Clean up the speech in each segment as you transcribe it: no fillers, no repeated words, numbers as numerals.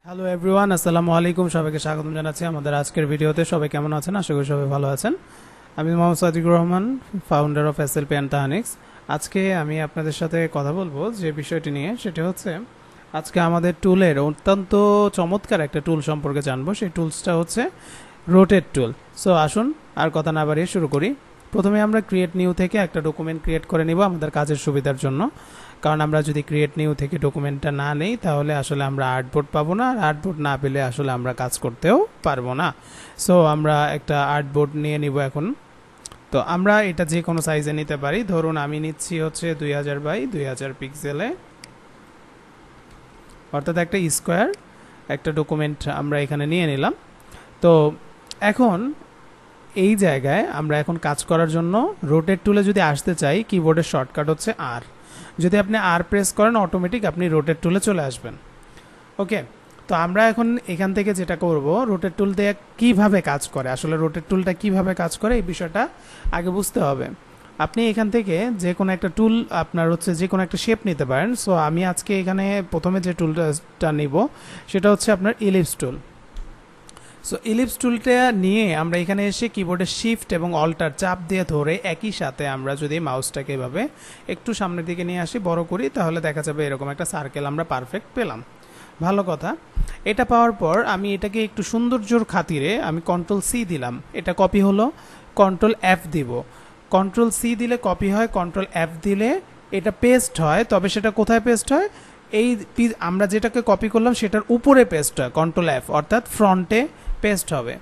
Hello everyone, আসসালামু আলাইকুম। সবাইকে স্বাগতম জানাচ্ছি আমাদের আজকের ভিডিওতে। সবাই কেমন আছেন? আশা করি সবাই ভালো আছেন। আমি Mohammad Sadikur Rahman, founder of SLP and Tahanix. আজকে আমি আপনাদের সাথে কথা বলবো যে বিষয়টি নিয়ে, সেটা হচ্ছে আজকে আমাদের টুলের অত্যন্ত চমৎকার একটা টুল সম্পর্কে জানবো। সেই টুলসটা হচ্ছে রোটেট টুল। সো আসুন আর কথা না বাড়িয়ে শুরু করি। প্রথমে আমরা ক্রিয়েট নিউ থেকে একটা ডকুমেন্ট ক্রিয়েট করে নিব আমাদের কাজের সুবিধার জন্য। কারণ আমরা যদি ক্রিয়েট নিউ থেকে ডকুমেন্টটা না নেই তাহলে আসলে আমরা আর্টবোর্ড পাবো না, আর আর্টবোর্ড না পেলে আসলে আমরা কাজ করতেও পারবো না। সো আমরা একটা আর্টবোর্ড নিয়ে নিব এখন। তো আমরা এটা যে কোনো সাইজে নিতে পারি। ধরুন আমি নিচ্ছি হচ্ছে 2000 বাই 2000 পিক্সেলে, অর্থাৎ একটা স্কোয়ার একটা ডকুমেন্ট আমরা এখানে নিয়ে নিলাম। তো এখন এই জায়গায় আমরা এখন কাজ করার জন্য রোটেট টুলে যদি আসতে চাই, কিবোর্ডের শর্টকাট হচ্ছে আর। যদি আপনি আর প্রেস করেন অটোমেটিক আপনি রোটেট টুলে চলে আসবেন। ওকে, তো আমরা এখন এখান থেকে যেটা করব, রোটেট টুল দিয়ে কীভাবে কাজ করে, আসলে রোটেট টুলটা কিভাবে কাজ করে এই বিষয়টা আগে বুঝতে হবে। আপনি এখান থেকে যে কোনো একটা টুল, আপনার হচ্ছে যে কোনো একটা শেপ নিতে পারেন। সো আমি আজকে এখানে প্রথমে যে টুলটা নিব সেটা হচ্ছে আপনার ইলিপস টুল। সো ইলিপস টুলটা নিয়ে আমরা এখানে এসে কিবোর্ডে শিফট এবং অল্টার চাপ দিয়ে ধরে একই সাথে আমরা যদি মাউসটাকে এভাবে একটু সামনের দিকে নিয়ে আসি, বড় করি, তাহলে দেখা যাবে এরকম একটা সার্কেল আমরা পারফেক্ট পেলাম। ভালো কথা। এটা পাওয়ার পর আমি এটাকে একটু সৌন্দর্যর খাতিরে আমি কন্ট্রোল সি দিলাম, এটা কপি হলো। কন্ট্রোল এফ দিব, কন্ট্রোল সি দিলে কপি হয়, কন্ট্রোল এফ দিলে এটা পেস্ট হয়। তবে সেটা কোথায় পেস্ট হয়? এই আমরা যেটাকে কপি করলাম সেটার উপরে পেস্ট হয়, কন্ট্রোল এফ, অর্থাৎ ফ্রন্টে পেস্ট হবে।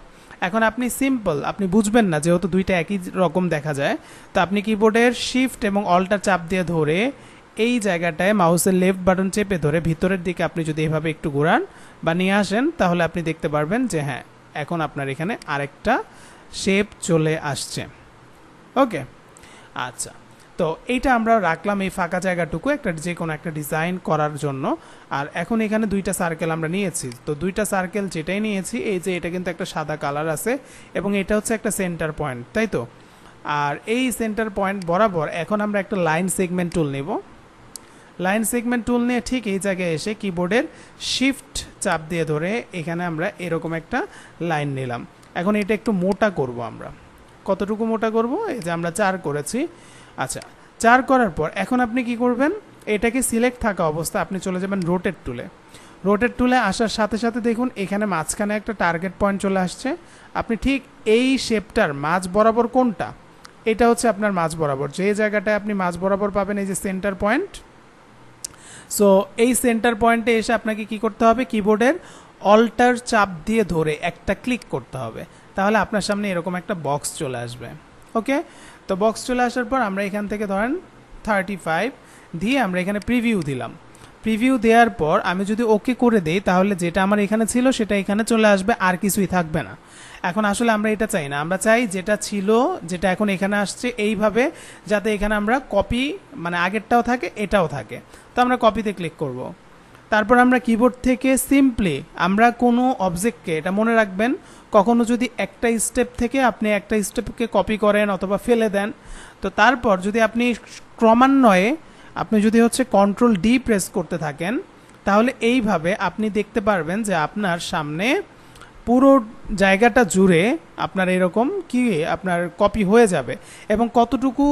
এখন আপনি সিম্পল, আপনি বুঝবেন না যেহেতু দুইটা একই রকম দেখা যায়। তো আপনি কিবোর্ডের শিফট এবং অল্টার চাপ দিয়ে ধরে এই জায়গাটায় মাউসের লেফট বাটন চেপে ধরে ভিতরের দিকে আপনি যদি এভাবে একটু ঘোরান বা নিয়ে আসেন, তাহলে আপনি দেখতে পারবেন যে হ্যাঁ, এখন আপনার এখানে আরেকটা শেপ চলে আসছে। ওকে, আচ্ছা। তো এইটা আমরা রাখলাম এই ফাঁকা জায়গাটুকু একটা যে কোনো একটা ডিজাইন করার জন্য। আর এখন এখানে দুইটা সার্কেল আমরা নিয়েছি। তো দুইটা সার্কেল যেটাই নিয়েছি, এই যে এটা কিন্তু একটা সাদা কালার আছে এবং এটা হচ্ছে একটা সেন্টার পয়েন্ট, তাই তো? আর এই সেন্টার পয়েন্ট বরাবর এখন আমরা একটা লাইন সেগমেন্ট টুল নেব। লাইন সেগমেন্ট টুল নিয়ে ঠিক এই জায়গায় এসে কিবোর্ডের শিফট চাপ দিয়ে ধরে এখানে আমরা এরকম একটা লাইন নিলাম। এখন এটা একটু মোটা করব আমরা। কতটুকু মোটা করব? এই যে আমরা 4 করেছি। আচ্ছা, 4 করার পর এখন আপনি কি করবেন? এটাকে সিলেক্ট থাকা অবস্থা আপনি চলে যাবেন রোটেট টুলে। রোটেট টুলে আসার সাথে সাথে দেখুন এখানে মাঝখানে একটা টার্গেট পয়েন্ট চলে আসছে। আপনি ঠিক এই শেপটার মাঝ বরাবর কোনটা, এটা হচ্ছে আপনার মাঝ বরাবর। যে জায়গাটায় আপনি মাঝ বরাবর পাবেন এই যে সেন্টার পয়েন্ট। সো এই সেন্টার পয়েন্টে এসে আপনাকে কি করতে হবে? কিবোর্ডের অল্টার চাপ দিয়ে ধরে একটা ক্লিক করতে হবে, তাহলে আপনার সামনে এরকম একটা বক্স চলে আসবে। ওকে, তো বক্স চলে আসার পর আমরা এখান থেকে ধরেন 35 দিয়ে আমরা এখানে প্রিভিউ দিলাম। প্রিভিউ দেওয়ার পর আমি যদি ওকে করে দেই, তাহলে যেটা আমার এখানে ছিল সেটা এখানে চলে আসবে, আর কিছুই থাকবে না। এখন আসলে আমরা এটা চাই না, আমরা চাই যেটা ছিল, যেটা এখন এখানে আসছে এইভাবে, যাতে এখানে আমরা কপি, মানে আগেরটাও থাকে এটাও থাকে। তো আমরা কপিতে ক্লিক করব। তারপর আমরা কিবোর্ড থেকে সিম্পলি আমরা কোনো অবজেক্টকে, এটা মনে রাখবেন, কখনো যদি একটা স্টেপ থেকে আপনি একটা স্টেপকে কপি করেন অথবা ফেলে দেন, তো তারপর যদি আপনি ক্রমান্বয়ে আপনি যদি হচ্ছে কন্ট্রোল ডি প্রেস করতে থাকেন, তাহলে এইভাবে আপনি দেখতে পারবেন যে আপনার সামনে পুরো জায়গাটা জুড়ে আপনার এরকম কি আপনার কপি হয়ে যাবে। এবং কতটুকু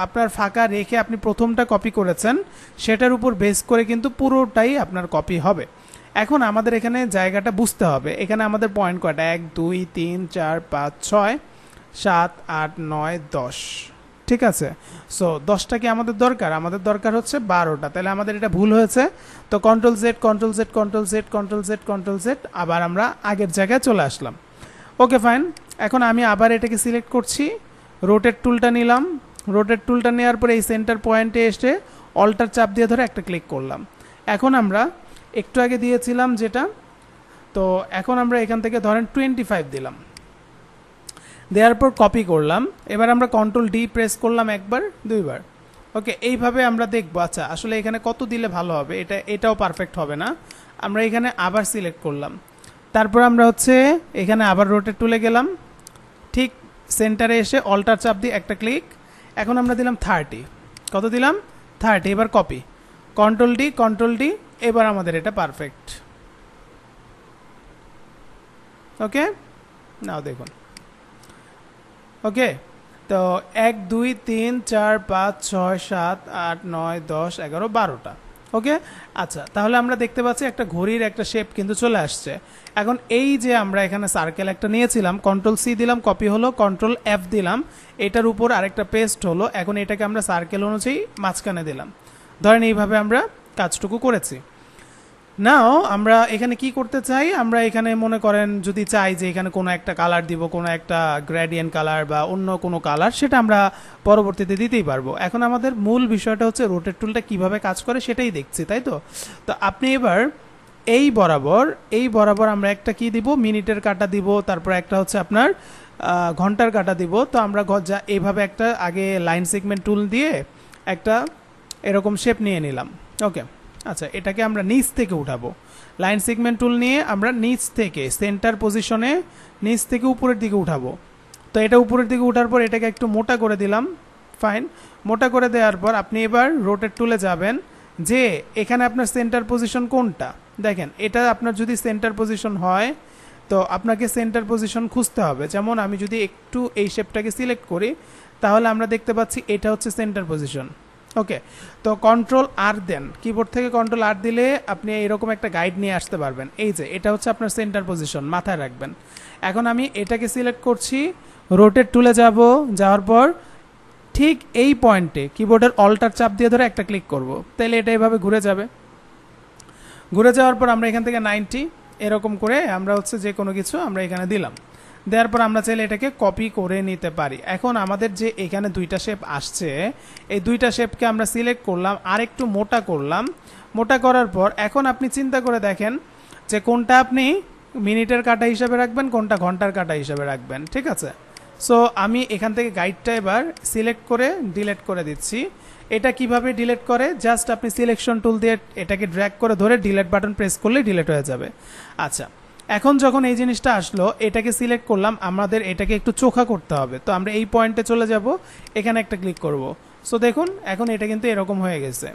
আপনার ফাঁকা রেখে আপনি প্রথমটা কপি করেছেন সেটার উপর বেস করে কিন্তু পুরোটাই আপনার কপি হবে। এখন আমাদের এখানে জায়গাটা বুঝতে হবে, এখানে আমাদের পয়েন্ট কয়টা? 1 2 3 4 5 6 7 8 9 10, ঠিক আছে? সো 10টা কি আমাদের দরকার? আমাদের দরকার হচ্ছে 12টা। তাহলে আমাদের এটা ভুল হয়েছে। তো control Z, control Z, control Z, control Z, control Z, আবার আমরা আগের জায়গায় চলে আসলাম। Okay fine. এখন আমি আবার এটাকে সিলেক্ট করছি, রোটেট টুলটা নিলাম। রোটেট টুলটা নেওয়ার পরে এই সেন্টার পয়েন্টে এসে অল্টার চাপ দিয়ে ধরে একটা ক্লিক করলাম। এখন আমরা একটু আগে দিয়েছিলাম যেটা, তো এখন আমরা এখান থেকে ধরেন 25 দিলাম। দেওয়ার পর কপি করলাম। এবার আমরা কন্ট্রোল ডি প্রেস করলাম একবার, দুইবার। ওকে, এইভাবে আমরা দেখবো আচ্ছা আসলে এখানে কত দিলে ভালো হবে। এটাও পারফেক্ট হবে না। আমরা এখানে আবার সিলেক্ট করলাম। তারপর আমরা হচ্ছে এখানে আবার রোটেট টুলে গেলাম, ঠিক সেন্টারে এসে অল্টার চাপ দিয়ে একটা ক্লিক। এখন আমরা দিলাম 30। কত দিলাম? 30। এবার copy, control D, control D, এবার আমাদের এটা পারফেক্ট। ওকে, নাও দেখুন। ওকে, তো 1 2 3 4 5 6 7 8 9 10 11 12টা। ওকে, আচ্ছা, তাহলে আমরা দেখতে পাচ্ছি একটা ঘড়ির একটা শেপ কিন্তু চলে আসছে। এখন এই যে আমরা এখানে সার্কেল একটা নিয়েছিলাম, Ctrl+C দিলাম, কপি হলো, Ctrl+F দিলাম, এটার উপর আরেকটা পেস্ট হলো। এখন এটাকে আমরা সার্কেল অনুযায়ী মাঝখানে দিলাম। ধরেন এইভাবে আমরা কাজটুকু করেছি। নাও আমরা এখানে কি করতে চাই, আমরা এখানে মনে করেন যদি চাই যে এখানে কোনো একটা কালার দিব, কোনো একটা গ্রেডিয়েন্ট কালার বা অন্য কোনো কালার, সেটা আমরা পরবর্তীতে দিতেই পারবো। এখন আমাদের মূল বিষয়টা হচ্ছে রোটেট টুলটা কিভাবে কাজ করে সেটাই দেখছি, তাই তো। তো আপনি এবার এই বরাবর আমরা একটা কি দিব, মিনিটের কাটা দিব, তারপর একটা হচ্ছে আপনার ঘন্টার কাটা দিব। তো আমরা এইভাবে একটা আগে লাইন সেগমেন্ট টুল দিয়ে একটা এরকম শেপ নিয়ে নিলাম। ওকে, আচ্ছা, এটাকে আমরা নিচ থেকে উঠাবো। লাইন সেগমেন্ট টুল নিয়ে আমরা নিচ থেকে সেন্টার পজিশনে নিচ থেকে উপরের দিকে উঠাবো। তো এটা উপরের দিকে উঠার পর এটাকে একটু মোটা করে দিলাম। ফাইন, মোটা করে দেওয়ার পর আপনি এবার রোটেট টুলে যাবেন, যে এখানে আপনার সেন্টার পজিশন কোনটা। দেখেন, এটা আপনার যদি সেন্টার পজিশন হয় তো আপনাকে সেন্টার পজিশন খুঁজতে হবে। যেমন আমি যদি একটু এই শেপটাকে সিলেক্ট করি, তাহলে আমরা দেখতে পাচ্ছি এটা হচ্ছে সেন্টার পজিশন। ওকে, তো Ctrl+R দেন, কিবোর্ড থেকে Ctrl+R দিলে আপনি এরকম একটা গাইড নিয়ে আসতে পারবেন। এই যে এটা হচ্ছে আপনার সেন্টার পজিশন, মাথায় রাখবেন। এখন আমি এটাকে সিলেক্ট করছি, রোটেট টুলে যাওয়ার পর ঠিক এই পয়েন্টে কিবোর্ডের অল্টার চাপ দিয়ে ধরে একটা ক্লিক করব, তাহলে এটা এভাবে ঘুরে যাবে। ঘুরে যাওয়ার পর আমরা এখান থেকে 90 এরকম করে আমরা হচ্ছে যে কোনো কিছু আমরা এখানে দিলাম। দেওয়ার পর আমরা চাইলে এটাকে কপি করে নিতে পারি। এখন আমাদের যে এখানে দুইটা শেপ আসছে, এই দুইটা শেপকে আমরা সিলেক্ট করলাম, আর একটু মোটা করলাম। মোটা করার পর এখন আপনি চিন্তা করে দেখেন যে কোনটা আপনি মিনিটের কাটা হিসাবে রাখবেন, কোনটা ঘন্টার কাটা হিসাবে রাখবেন। ঠিক আছে, সো আমি এখান থেকে গাইডটা এবার সিলেক্ট করে ডিলিট করে দিচ্ছি। এটা কিভাবে ডিলিট করে, জাস্ট আপনি সিলেকশন টুল দিয়ে এটাকে ড্র্যাগ করে ধরে ডিলিট বাটন প্রেস করলে ডিলিট হয়ে যাবে। আচ্ছা, এখন যখন এই জিনিসটা আসলো, এটাকে সিলেক্ট করলাম, আমাদের এটাকে একটু চোখা করতে হবে। তো আমরা এই পয়েন্টে চলে যাব, এখানে একটা ক্লিক করব। সো দেখুন এখন এটা কিন্তু এরকম হয়ে গেছে।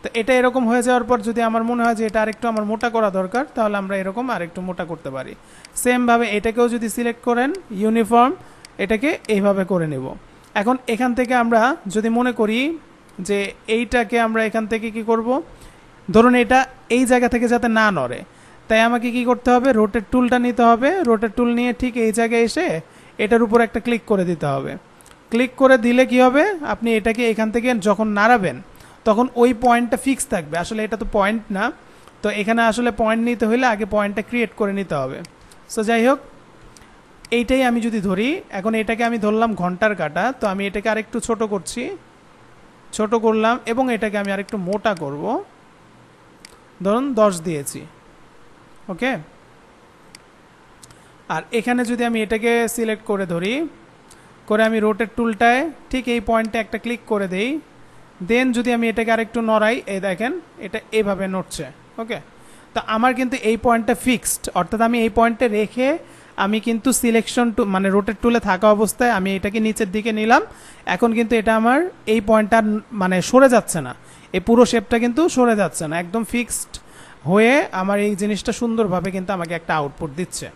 তো এটা এরকম হয়ে যাওয়ার পর যদি আমার মনে হয় যে এটা আরেকটু আমার মোটা করা দরকার, তাহলে আমরা এরকম আরেকটু মোটা করতে পারি। সেমভাবে এটাকেও যদি সিলেক্ট করেন ইউনিফর্ম, এটাকে এইভাবে করে নেব। এখন এখান থেকে আমরা যদি মনে করি যে এইটাকে আমরা এখান থেকে কি করব, ধরুন এটা এই জায়গা থেকে যাতে না নড়ে, তাই আমাকে কি করতে হবে, রোটেট টুলটা নিতে হবে। রোটেট টুল নিয়ে ঠিক এই জায়গায় এসে এটার উপর একটা ক্লিক করে দিতে হবে। ক্লিক করে দিলে কি হবে, আপনি এটাকে এখান থেকে যখন নাড়াবেন তখন ওই পয়েন্টটা ফিক্স থাকবে। আসলে এটা তো পয়েন্ট না, তো এখানে আসলে পয়েন্ট নিতে হলে আগে পয়েন্টটা ক্রিয়েট করে নিতে হবে। সো যাই হোক, এইটাই আমি যদি ধরি, এখন এটাকে আমি ধরলাম ঘন্টার কাটা, তো আমি এটাকে আরেকটু ছোট করছি, ছোট করলাম, এবং এটাকে আমি আরেকটু মোটা করব, ধরুন 10 দিয়েছি। ওকে, আর এখানে যদি আমি এটাকে সিলেক্ট করে ধরি, করে আমি রোটেট টুলটায় ঠিক এই পয়েন্টে একটা ক্লিক করে দেই, দেন যদি আমি এটাকে আরেকটু নড়াই, এই দেখেন এটা এইভাবে নড়ছে। ওকে, তো আমার কিন্তু এই পয়েন্টটা ফিক্সড, অর্থাৎ আমি এই পয়েন্টে রেখে আমি কিন্তু সিলেকশন টু মানে রোটেট টুলে থাকা অবস্থায় আমি এটাকে নিচের দিকে নিলাম। এখন কিন্তু এটা আমার এই পয়েন্টটা মানে সরে যাচ্ছে না, এই পুরো শেপটা কিন্তু সরে যাচ্ছে না, একদম ফিক্সড হয়ে আমার এই জিনিসটা সুন্দরভাবে কিন্তু আমাকে একটা আউটপুট দিচ্ছে।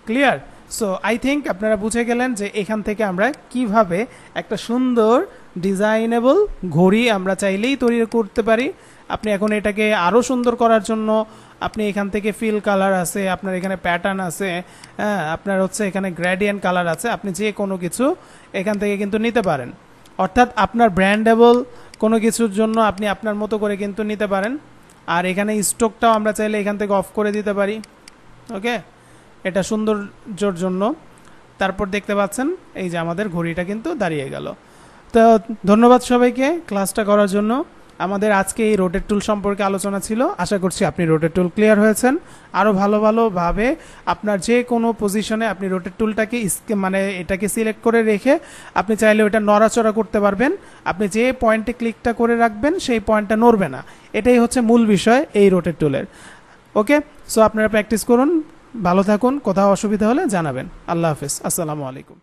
ক্লিয়ার? সো আই থিঙ্ক আপনারা বুঝে গেলেন যে এখান থেকে আমরা কিভাবে একটা সুন্দর ডিজাইনেবল ঘড়ি আমরা চাইলেই তৈরি করতে পারি। আপনি এখন এটাকে আরও সুন্দর করার জন্য আপনি এখান থেকে ফিল কালার আছে, আপনার এখানে প্যাটার্ন আছে, হ্যাঁ, আপনার হচ্ছে এখানে গ্রেডিয়েন্ট কালার আছে, আপনি যে কোনো কিছু এখান থেকে কিন্তু নিতে পারেন। অর্থাৎ আপনার ব্র্যান্ডেবল কোনো কিছুর জন্য আপনি আপনার মতো করে কিন্তু নিতে পারেন। আর এখানে স্টকটাও আমরা চাইলে এখান থেকে অফ করে দিতে পারি। ওকে, এটা সৌন্দর্যর জন্য। তারপর দেখতে পাচ্ছেন এই যে আমাদের ঘড়িটা কিন্তু দাঁড়িয়ে গেল। তো ধন্যবাদ সবাইকে ক্লাসটা করার জন্য। আমাদের আজকে এই রোটেট টুল সম্পর্কে আলোচনা ছিল। আশা করছি আপনি রোটেট টুল ক্লিয়ার হয়েছেন। আরও ভালোভাবে আপনার যে কোনো পজিশনে আপনি রোটেট টুলটাকে মানে এটাকে সিলেক্ট করে রেখে আপনি চাইলে ওটা নড়াচড়া করতে পারবেন। আপনি যে পয়েন্টে ক্লিকটা করে রাখবেন সেই পয়েন্টটা নড়বে না, এটাই হচ্ছে মূল বিষয় এই রোটেট টুলের। ওকে, সো আপনারা প্র্যাকটিস করুন, ভালো থাকুন, কোথাও অসুবিধা হলে জানাবেন। আল্লাহ হাফেজ, আসসালামু আলাইকুম।